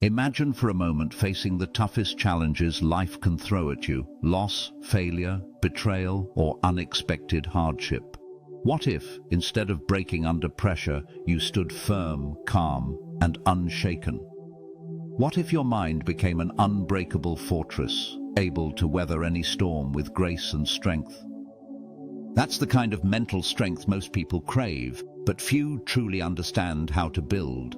Imagine for a moment facing the toughest challenges life can throw at you: loss, failure, betrayal, or unexpected hardship. What if, instead of breaking under pressure, you stood firm, calm, and unshaken? What if your mind became an unbreakable fortress, able to weather any storm with grace and strength? That's the kind of mental strength most people crave, but few truly understand how to build.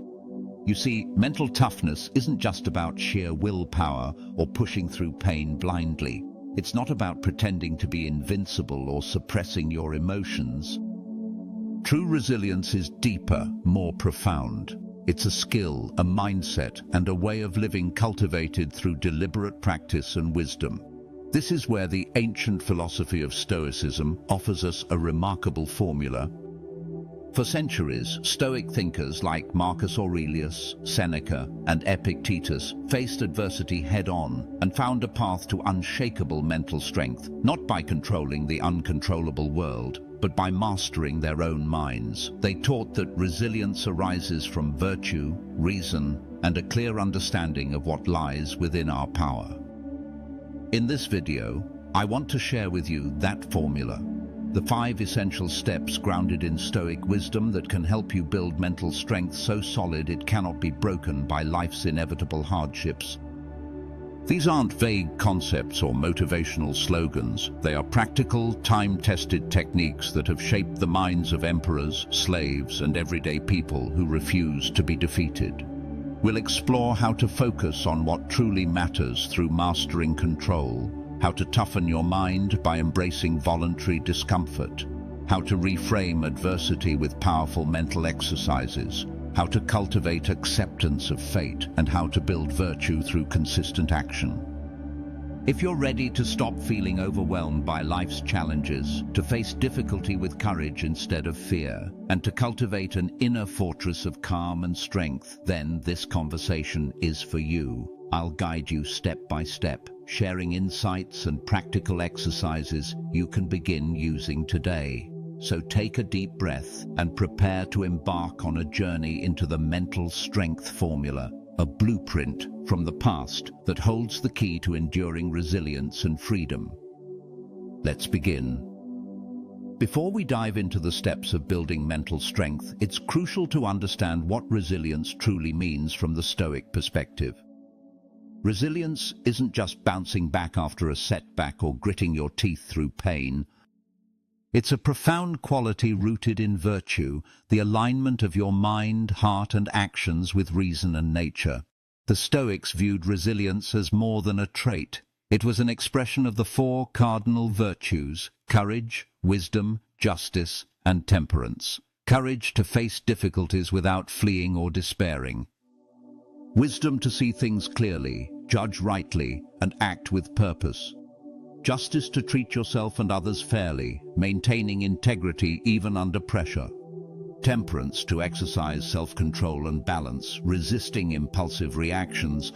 You see, mental toughness isn't just about sheer willpower or pushing through pain blindly. It's not about pretending to be invincible or suppressing your emotions. True resilience is deeper, more profound. It's a skill, a mindset, and a way of living cultivated through deliberate practice and wisdom. This is where the ancient philosophy of Stoicism offers us a remarkable formula. For centuries, Stoic thinkers like Marcus Aurelius, Seneca, and Epictetus faced adversity head-on and found a path to unshakable mental strength, not by controlling the uncontrollable world, but by mastering their own minds. They taught that resilience arises from virtue, reason, and a clear understanding of what lies within our power. In this video, I want to share with you that formula. The 5 essential steps grounded in Stoic wisdom that can help you build mental strength so solid it cannot be broken by life's inevitable hardships. These aren't vague concepts or motivational slogans. They are practical, time-tested techniques that have shaped the minds of emperors, slaves, and everyday people who refuse to be defeated. We'll explore how to focus on what truly matters through mastering control, how to toughen your mind by embracing voluntary discomfort, how to reframe adversity with powerful mental exercises, how to cultivate acceptance of fate, and how to build virtue through consistent action. If you're ready to stop feeling overwhelmed by life's challenges, to face difficulty with courage instead of fear, and to cultivate an inner fortress of calm and strength, then this conversation is for you. I'll guide you step by step, sharing insights and practical exercises you can begin using today. So take a deep breath and prepare to embark on a journey into the mental strength formula, a blueprint from the past that holds the key to enduring resilience and freedom. Let's begin. Before we dive into the steps of building mental strength, it's crucial to understand what resilience truly means from the Stoic perspective. Resilience isn't just bouncing back after a setback or gritting your teeth through pain. It's a profound quality rooted in virtue, the alignment of your mind, heart, and actions with reason and nature. The Stoics viewed resilience as more than a trait. It was an expression of the 4 cardinal virtues: courage, wisdom, justice, and temperance. Courage to face difficulties without fleeing or despairing. Wisdom to see things clearly, judge rightly, and act with purpose. Justice to treat yourself and others fairly, maintaining integrity even under pressure. Temperance to exercise self-control and balance, resisting impulsive reactions.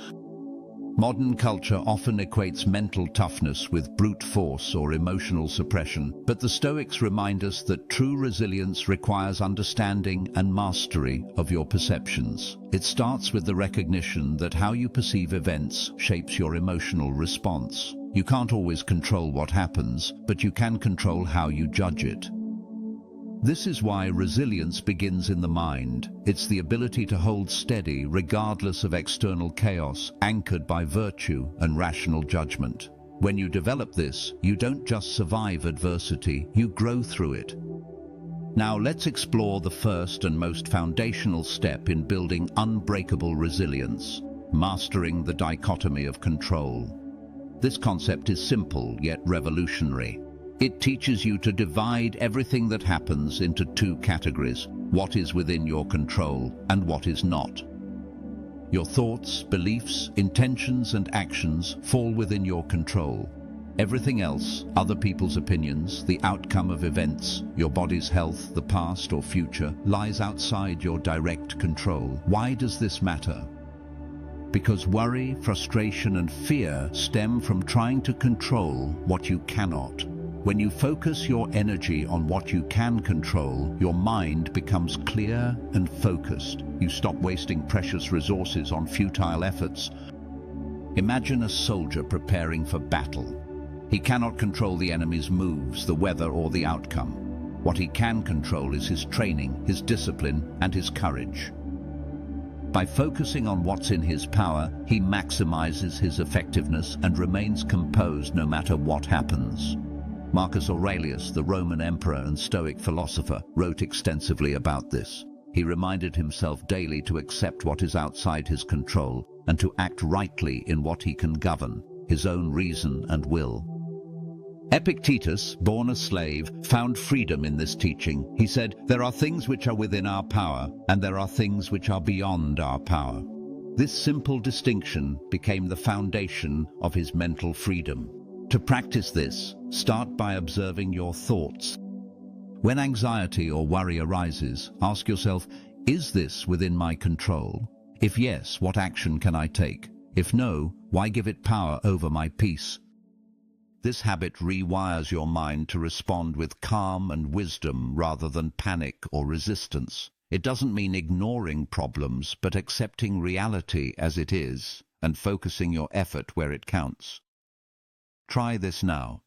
Modern culture often equates mental toughness with brute force or emotional suppression, but the Stoics remind us that true resilience requires understanding and mastery of your perceptions. It starts with the recognition that how you perceive events shapes your emotional response. You can't always control what happens, but you can control how you judge it. This is why resilience begins in the mind. It's the ability to hold steady regardless of external chaos, anchored by virtue and rational judgment. When you develop this, you don't just survive adversity, you grow through it. Now let's explore the first and most foundational step in building unbreakable resilience: mastering the dichotomy of control. This concept is simple yet revolutionary. It teaches you to divide everything that happens into 2 categories: what is within your control and what is not. Your thoughts, beliefs, intentions, and actions fall within your control. Everything else, other people's opinions, the outcome of events, your body's health, the past or future, lies outside your direct control. Why does this matter? Because worry, frustration, and fear stem from trying to control what you cannot. When you focus your energy on what you can control, your mind becomes clear and focused. You stop wasting precious resources on futile efforts. Imagine a soldier preparing for battle. He cannot control the enemy's moves, the weather, or the outcome. What he can control is his training, his discipline, and his courage. By focusing on what's in his power, he maximizes his effectiveness and remains composed no matter what happens. Marcus Aurelius, the Roman emperor and Stoic philosopher, wrote extensively about this. He reminded himself daily to accept what is outside his control and to act rightly in what he can govern, his own reason and will. Epictetus, born a slave, found freedom in this teaching. He said, "There are things which are within our power, and there are things which are beyond our power." This simple distinction became the foundation of his mental freedom. To practice this, start by observing your thoughts. When anxiety or worry arises, ask yourself, is this within my control? If yes, what action can I take? If no, why give it power over my peace? This habit rewires your mind to respond with calm and wisdom rather than panic or resistance. It doesn't mean ignoring problems, but accepting reality as it is and focusing your effort where it counts. Try this now.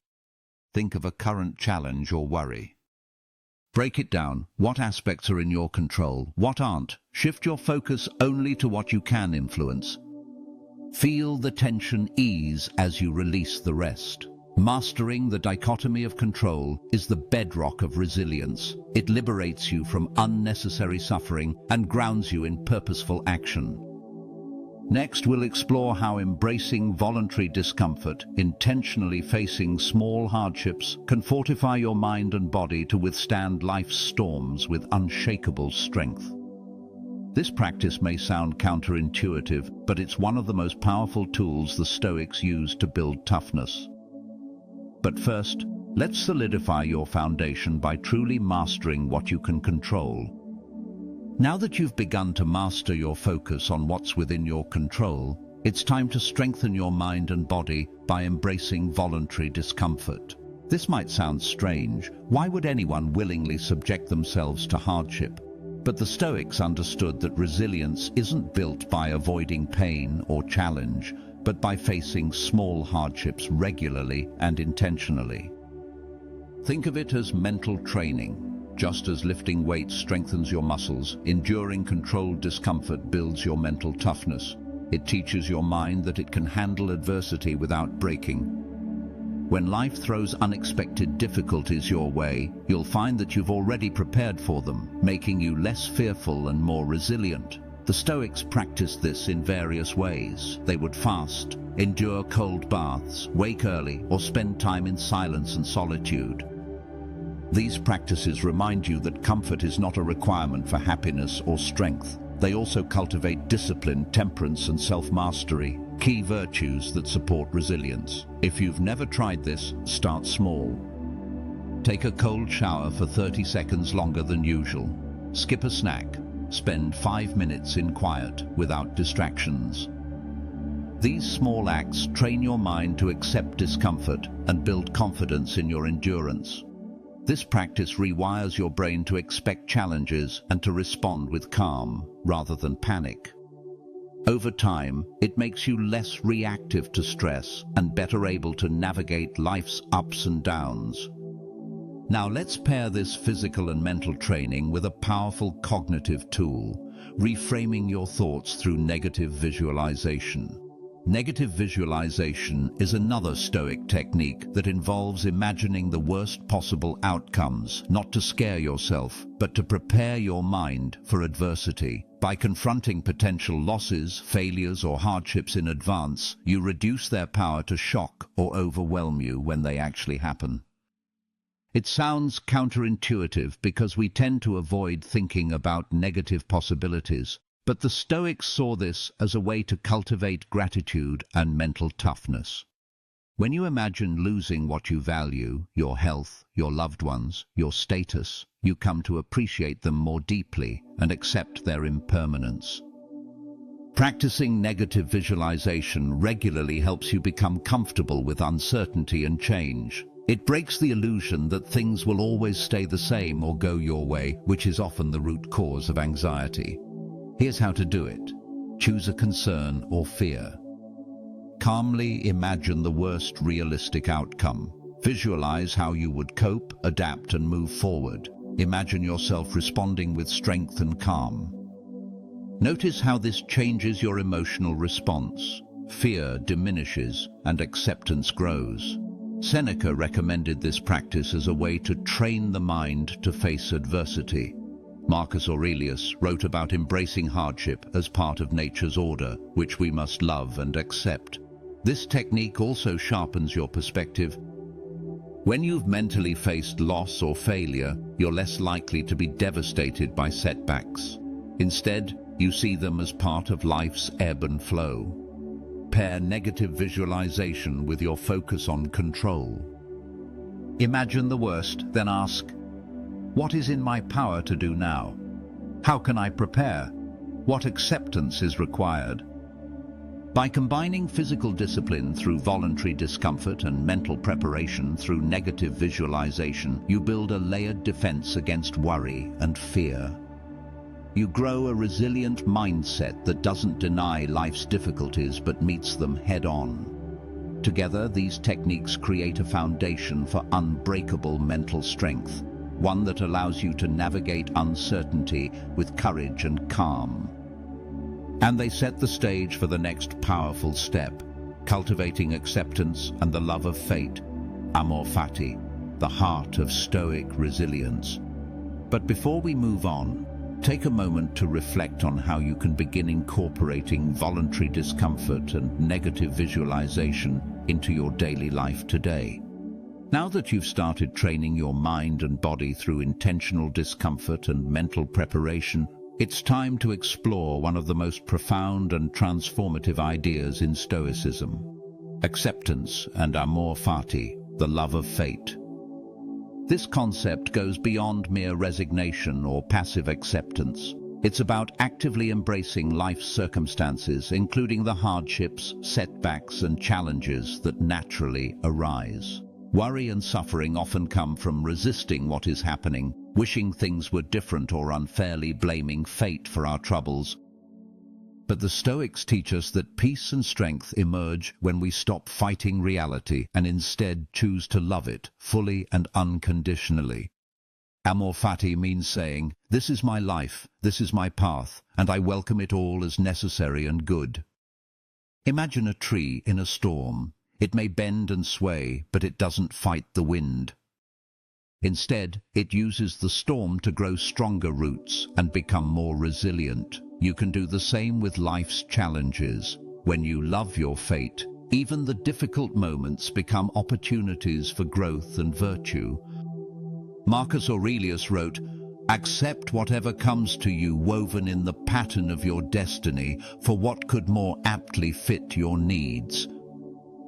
Think of a current challenge or worry. Break it down. What aspects are in your control? What aren't? Shift your focus only to what you can influence. Feel the tension ease as you release the rest. Mastering the dichotomy of control is the bedrock of resilience. It liberates you from unnecessary suffering and grounds you in purposeful action. Next, we'll explore how embracing voluntary discomfort, intentionally facing small hardships, can fortify your mind and body to withstand life's storms with unshakable strength. This practice may sound counterintuitive, but it's one of the most powerful tools the Stoics used to build toughness. But first, let's solidify your foundation by truly mastering what you can control. Now that you've begun to master your focus on what's within your control, it's time to strengthen your mind and body by embracing voluntary discomfort. This might sound strange. Why would anyone willingly subject themselves to hardship? But the Stoics understood that resilience isn't built by avoiding pain or challenge, but by facing small hardships regularly and intentionally. Think of it as mental training. Just as lifting weights strengthens your muscles, enduring controlled discomfort builds your mental toughness. It teaches your mind that it can handle adversity without breaking. When life throws unexpected difficulties your way, you'll find that you've already prepared for them, making you less fearful and more resilient. The Stoics practiced this in various ways. They would fast, endure cold baths, wake early, or spend time in silence and solitude. These practices remind you that comfort is not a requirement for happiness or strength. They also cultivate discipline, temperance, and self-mastery, key virtues that support resilience. If you've never tried this, start small. Take a cold shower for 30 seconds longer than usual. Skip a snack. Spend 5 minutes in quiet without distractions. These small acts train your mind to accept discomfort and build confidence in your endurance. This practice rewires your brain to expect challenges and to respond with calm rather than panic. Over time, it makes you less reactive to stress and better able to navigate life's ups and downs. Now let's pair this physical and mental training with a powerful cognitive tool, reframing your thoughts through negative visualization. Negative visualization is another Stoic technique that involves imagining the worst possible outcomes, not to scare yourself, but to prepare your mind for adversity. By confronting potential losses, failures, or hardships in advance, you reduce their power to shock or overwhelm you when they actually happen. It sounds counterintuitive because we tend to avoid thinking about negative possibilities. But the Stoics saw this as a way to cultivate gratitude and mental toughness. When you imagine losing what you value, your health, your loved ones, your status, you come to appreciate them more deeply and accept their impermanence. Practicing negative visualization regularly helps you become comfortable with uncertainty and change. It breaks the illusion that things will always stay the same or go your way, which is often the root cause of anxiety. Here's how to do it. Choose a concern or fear. Calmly imagine the worst realistic outcome. Visualize how you would cope, adapt, and move forward. Imagine yourself responding with strength and calm. Notice how this changes your emotional response. Fear diminishes and acceptance grows. Seneca recommended this practice as a way to train the mind to face adversity. Marcus Aurelius wrote about embracing hardship as part of nature's order, which we must love and accept. This technique also sharpens your perspective. When you've mentally faced loss or failure, you're less likely to be devastated by setbacks. Instead, you see them as part of life's ebb and flow. Pair negative visualization with your focus on control. Imagine the worst, then ask, what is in my power to do now? How can I prepare? What acceptance is required? By combining physical discipline through voluntary discomfort and mental preparation through negative visualization, you build a layered defense against worry and fear. You grow a resilient mindset that doesn't deny life's difficulties but meets them head-on. Together, these techniques create a foundation for unbreakable mental strength, one that allows you to navigate uncertainty with courage and calm. And they set the stage for the next powerful step, cultivating acceptance and the love of fate, amor fati, the heart of Stoic resilience. But before we move on, take a moment to reflect on how you can begin incorporating voluntary discomfort and negative visualization into your daily life today. Now that you've started training your mind and body through intentional discomfort and mental preparation, it's time to explore one of the most profound and transformative ideas in Stoicism: acceptance and amor fati, the love of fate. This concept goes beyond mere resignation or passive acceptance. It's about actively embracing life's circumstances, including the hardships, setbacks, and challenges that naturally arise. Worry and suffering often come from resisting what is happening, wishing things were different or unfairly blaming fate for our troubles. But the Stoics teach us that peace and strength emerge when we stop fighting reality and instead choose to love it fully and unconditionally. Amor fati means saying, "This is my life, this is my path, and I welcome it all as necessary and good." Imagine a tree in a storm. It may bend and sway, but it doesn't fight the wind. Instead, it uses the storm to grow stronger roots and become more resilient. You can do the same with life's challenges. When you love your fate, even the difficult moments become opportunities for growth and virtue. Marcus Aurelius wrote, "Accept whatever comes to you woven in the pattern of your destiny, for what could more aptly fit your needs?"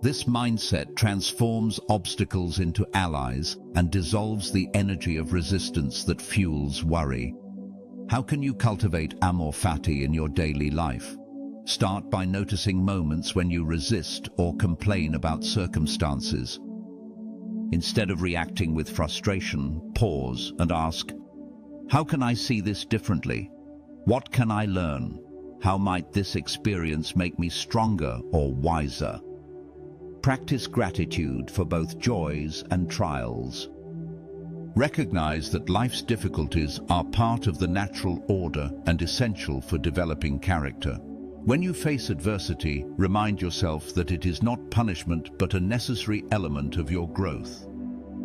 This mindset transforms obstacles into allies and dissolves the energy of resistance that fuels worry. How can you cultivate amor fati in your daily life? Start by noticing moments when you resist or complain about circumstances. Instead of reacting with frustration, pause and ask, how can I see this differently? What can I learn? How might this experience make me stronger or wiser? Practice gratitude for both joys and trials. Recognize that life's difficulties are part of the natural order and essential for developing character. When you face adversity, remind yourself that it is not punishment but a necessary element of your growth.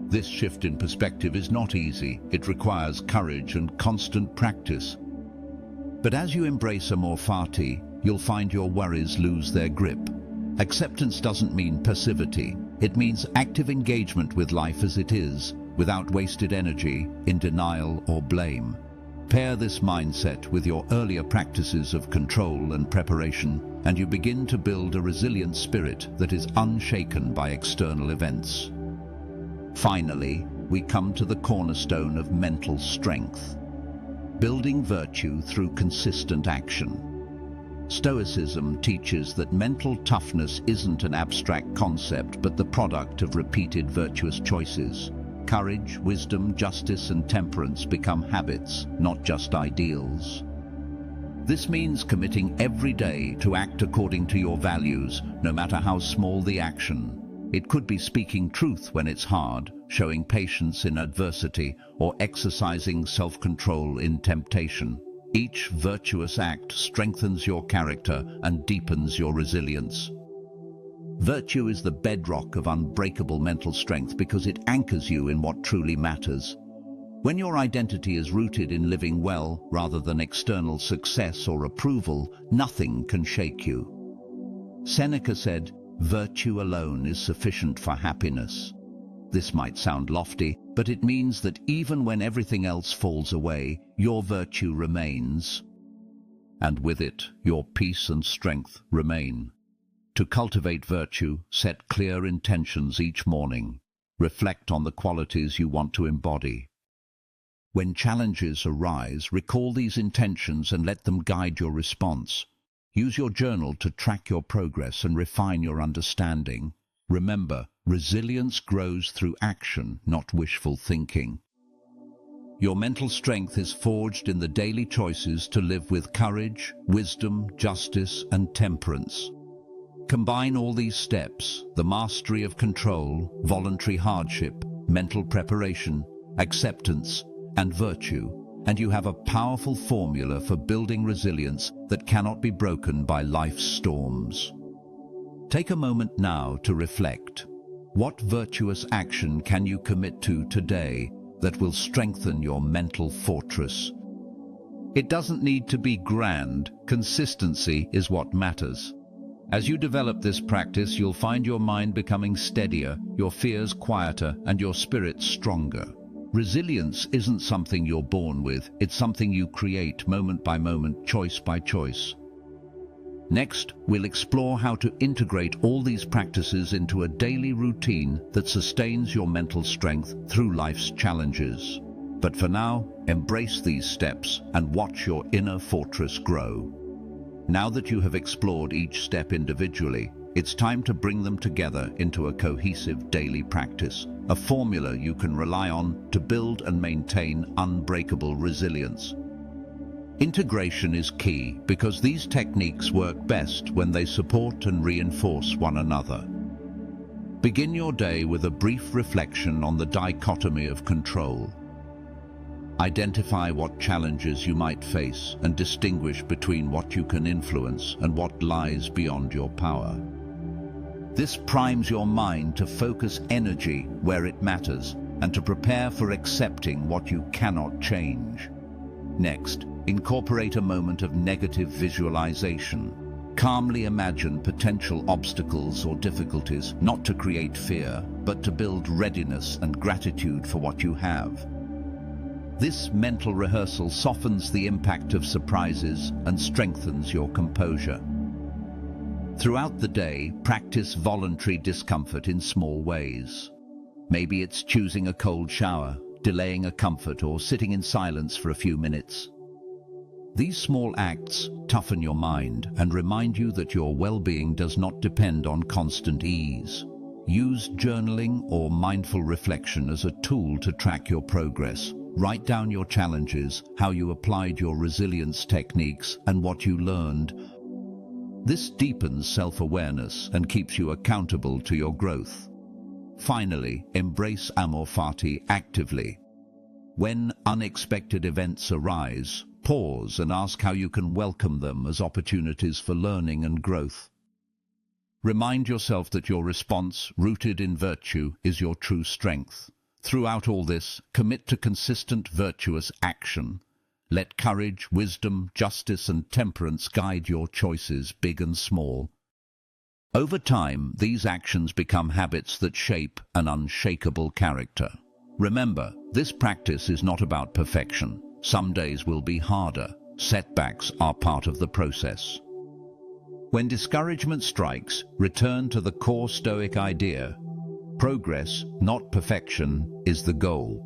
This shift in perspective is not easy. It requires courage and constant practice. But as you embrace amor fati, you'll find your worries lose their grip. Acceptance doesn't mean passivity. It means active engagement with life as it is, without wasted energy, in denial or blame. Pair this mindset with your earlier practices of control and preparation, and you begin to build a resilient spirit that is unshaken by external events. Finally, we come to the cornerstone of mental strength: building virtue through consistent action. Stoicism teaches that mental toughness isn't an abstract concept but the product of repeated virtuous choices. Courage, wisdom, justice, and temperance become habits, not just ideals. This means committing every day to act according to your values, no matter how small the action. It could be speaking truth when it's hard, showing patience in adversity, or exercising self-control in temptation. Each virtuous act strengthens your character and deepens your resilience. Virtue is the bedrock of unbreakable mental strength because it anchors you in what truly matters. When your identity is rooted in living well rather than external success or approval, nothing can shake you. Seneca said, "Virtue alone is sufficient for happiness." This might sound lofty, but it means that even when everything else falls away, your virtue remains. And with it, your peace and strength remain. To cultivate virtue, set clear intentions each morning. Reflect on the qualities you want to embody. When challenges arise, recall these intentions and let them guide your response. Use your journal to track your progress and refine your understanding. Remember, resilience grows through action, not wishful thinking. Your mental strength is forged in the daily choices to live with courage, wisdom, justice, and temperance. Combine all these steps, the mastery of control, voluntary hardship, mental preparation, acceptance, and virtue, and you have a powerful formula for building resilience that cannot be broken by life's storms. Take a moment now to reflect. What virtuous action can you commit to today that will strengthen your mental fortress? It doesn't need to be grand. Consistency is what matters. As you develop this practice, you'll find your mind becoming steadier, your fears quieter, and your spirit stronger. Resilience isn't something you're born with, it's something you create moment by moment, choice by choice. Next, we'll explore how to integrate all these practices into a daily routine that sustains your mental strength through life's challenges. But for now, embrace these steps and watch your inner fortress grow. Now that you have explored each step individually, it's time to bring them together into a cohesive daily practice, a formula you can rely on to build and maintain unbreakable resilience. Integration is key because these techniques work best when they support and reinforce one another. Begin your day with a brief reflection on the dichotomy of control. Identify what challenges you might face and distinguish between what you can influence and what lies beyond your power. This primes your mind to focus energy where it matters and to prepare for accepting what you cannot change. Next, incorporate a moment of negative visualization. Calmly imagine potential obstacles or difficulties, not to create fear, but to build readiness and gratitude for what you have. This mental rehearsal softens the impact of surprises and strengthens your composure. Throughout the day, practice voluntary discomfort in small ways. Maybe it's choosing a cold shower, delaying a comfort, or sitting in silence for a few minutes. These small acts toughen your mind and remind you that your well-being does not depend on constant ease. Use journaling or mindful reflection as a tool to track your progress. Write down your challenges, how you applied your resilience techniques, and what you learned. This deepens self-awareness and keeps you accountable to your growth. Finally, embrace amor fati actively. When unexpected events arise, pause and ask how you can welcome them as opportunities for learning and growth. Remind yourself that your response, rooted in virtue, is your true strength. Throughout all this, commit to consistent virtuous action. Let courage, wisdom, justice, and temperance guide your choices, big and small. Over time, these actions become habits that shape an unshakable character. Remember, this practice is not about perfection. Some days will be harder. Setbacks are part of the process. When discouragement strikes, return to the core Stoic idea. Progress, not perfection, is the goal.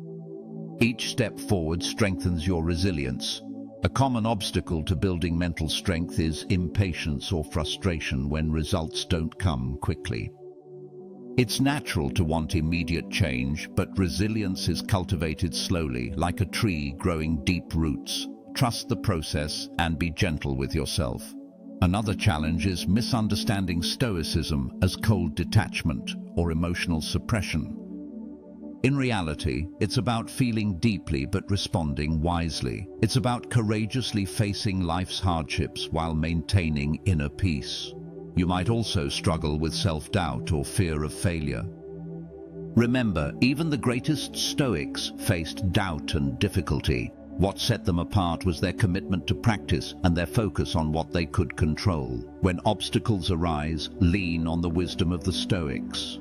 Each step forward strengthens your resilience. A common obstacle to building mental strength is impatience or frustration when results don't come quickly. It's natural to want immediate change, but resilience is cultivated slowly, like a tree growing deep roots. Trust the process and be gentle with yourself. Another challenge is misunderstanding Stoicism as cold detachment or emotional suppression. In reality, it's about feeling deeply but responding wisely. It's about courageously facing life's hardships while maintaining inner peace. You might also struggle with self-doubt or fear of failure. Remember, even the greatest Stoics faced doubt and difficulty. What set them apart was their commitment to practice and their focus on what they could control. When obstacles arise, lean on the wisdom of the Stoics.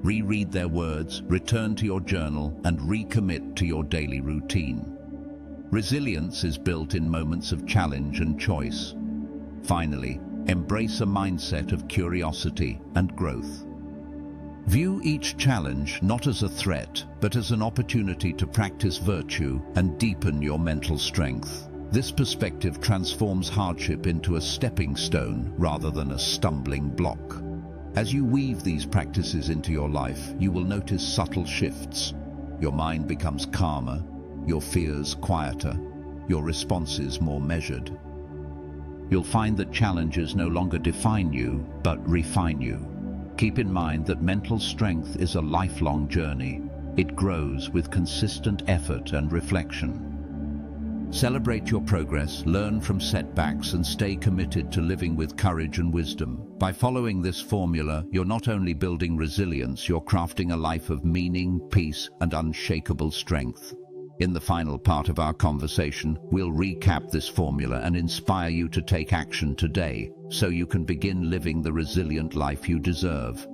Reread their words, return to your journal, and recommit to your daily routine. Resilience is built in moments of challenge and choice. Finally, embrace a mindset of curiosity and growth. View each challenge not as a threat, but as an opportunity to practice virtue and deepen your mental strength. This perspective transforms hardship into a stepping stone rather than a stumbling block. As you weave these practices into your life, you will notice subtle shifts. Your mind becomes calmer, your fears quieter, your responses more measured. You'll find that challenges no longer define you, but refine you. Keep in mind that mental strength is a lifelong journey. It grows with consistent effort and reflection. Celebrate your progress, learn from setbacks, and stay committed to living with courage and wisdom. By following this formula, you're not only building resilience, you're crafting a life of meaning, peace, and unshakable strength. In the final part of our conversation, we'll recap this formula and inspire you to take action today, so you can begin living the resilient life you deserve.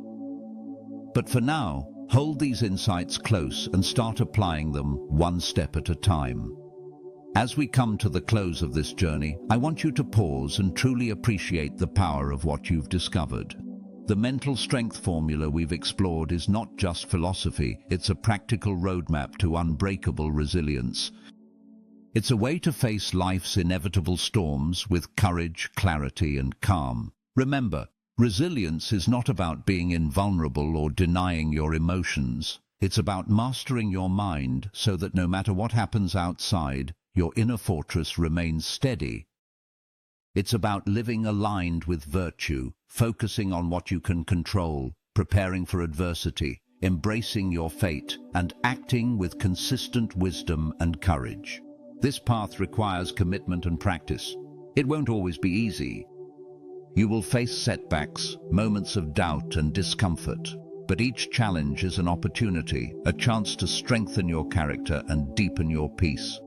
But for now, hold these insights close and start applying them one step at a time. As we come to the close of this journey, I want you to pause and truly appreciate the power of what you've discovered. The mental strength formula we've explored is not just philosophy, it's a practical roadmap to unbreakable resilience. It's a way to face life's inevitable storms with courage, clarity, and calm. Remember, resilience is not about being invulnerable or denying your emotions. It's about mastering your mind so that no matter what happens outside, your inner fortress remains steady. It's about living aligned with virtue, focusing on what you can control, preparing for adversity, embracing your fate, and acting with consistent wisdom and courage. This path requires commitment and practice. It won't always be easy. You will face setbacks, moments of doubt and discomfort, but each challenge is an opportunity, a chance to strengthen your character and deepen your peace.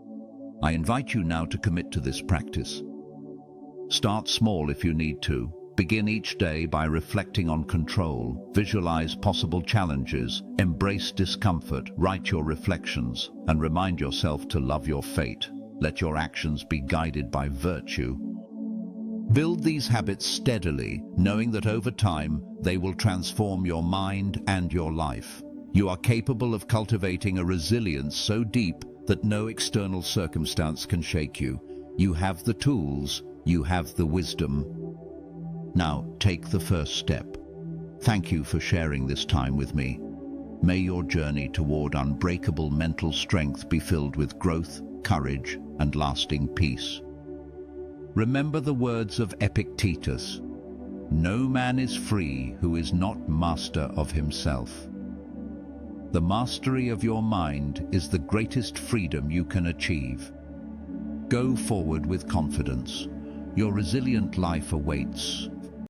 I invite you now to commit to this practice. Start small if you need to. Begin each day by reflecting on control, visualize possible challenges, embrace discomfort, write your reflections, and remind yourself to love your fate. Let your actions be guided by virtue. Build these habits steadily, knowing that over time they will transform your mind and your life. You are capable of cultivating a resilience so deep that no external circumstance can shake you. You have the tools, you have the wisdom. Now, take the first step. Thank you for sharing this time with me. May your journey toward unbreakable mental strength be filled with growth, courage, and lasting peace. Remember the words of Epictetus: "No man is free who is not master of himself." The mastery of your mind is the greatest freedom you can achieve. Go forward with confidence. Your resilient life awaits.